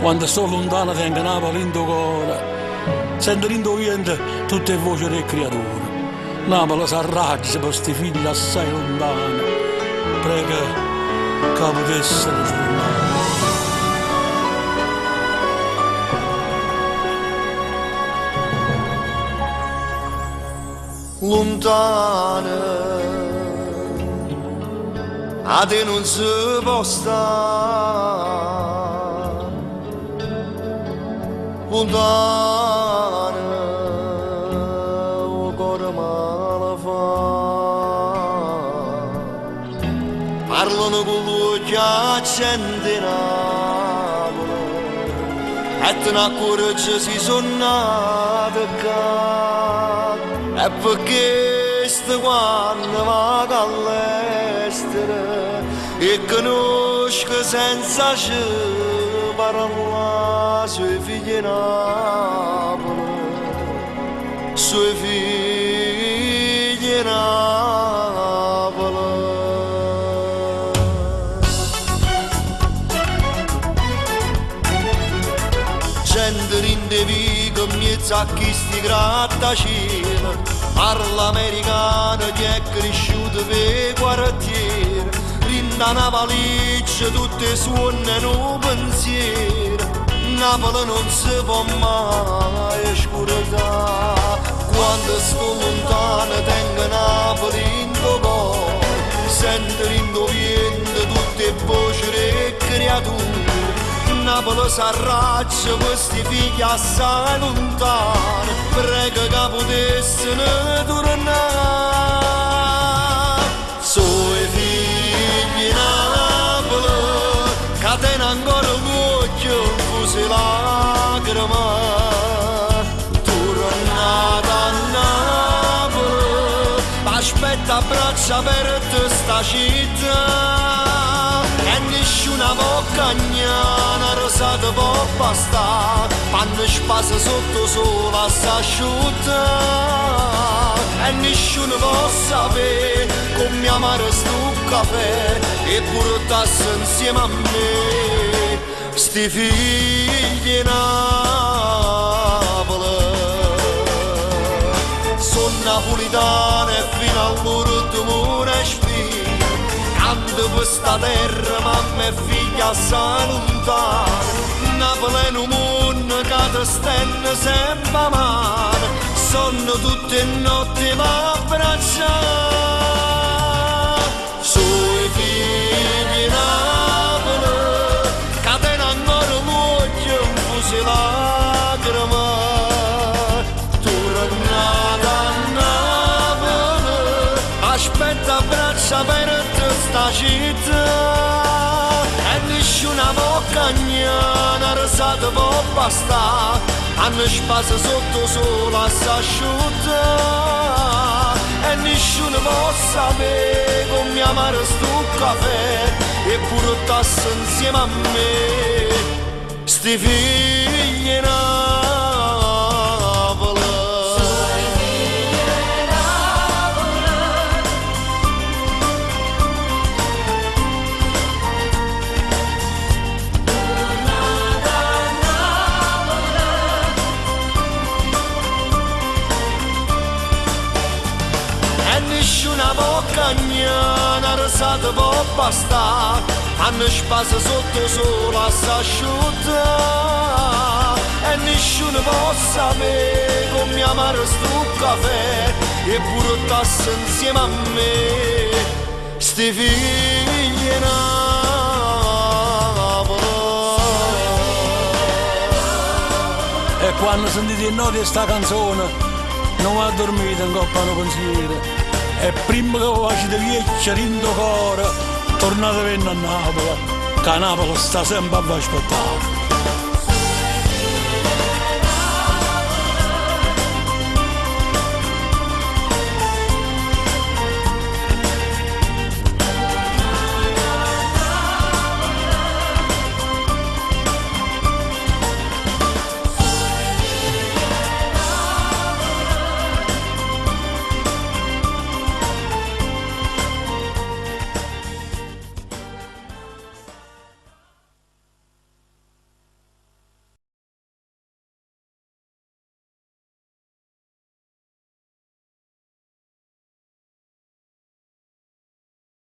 Quando sto lontano tengo Napoli in tuo cuore. Sento in tuo vento tutte le voci delle creature. Napoli si arraggia per sti figli assai lontani. Prega che potesse tornare. Lontana, a te non si può stare. Lontana, il cuore male fa. Parlano con lui che accende Napoli e te ne accorgi si sono nati e perché sto quando vado all'estero e conosco senza ci parlare sui figli Napoli, sui figli Napoli. Gente rindevi con mezzo a chi sti grattacieli, parla americano che è cresciuto per quartiere, rinda una valigia tutte suonano un pensiero. Napoli non si può mai scordare, quando sto lontano tengo Napoli in tuo cuore, sento in tuo vento tutte le voci delle creature. Napoli s'arraccia questi figli assai lontani, prego che potessero tornare. Sui figli Napoli, che tene ancora l'occhio fusi lacrime, tornate a Napoli, aspetta a braccia aperte sta città. E nessuna boccagnana rosata può bastare, panno spasa sotto sola s'asciutta. E nessuno può sapere come amare sto caffè e portarsi insieme a me sti figli Napoli. Sono napolitano e fino all'ultimo respiro canto questa terra, mamma e figlia assai lontana. Napoli è un mondo che ti stende sempre a mano, sono tutte notti ma abbracciare. Sui figli Napoli, che tene ancora l'occhio un fusi lacrime, tornate a Napoli, aspetta a braccia aperte sta città. E nessuna boccagnana rosata può bastare, hanno spasa sotto sola s'asciutta. E nessuno può sapere come amare sto caffè e portarsi insieme a me sti figli Napoli. Nessuna boccagnana rosata può bastare, hanno spasa sotto sola s'asciutta. E nessuno può sapere come amare sto caffè e portarsi insieme a me sti figli Napoli. E quando sentite il note di sta canzone non va a dormire in coppa no pensiero. E prima che facete vieccia in tuo cuore, tornate a venire a Napoli, che a Napoli sta sempre a aspettare.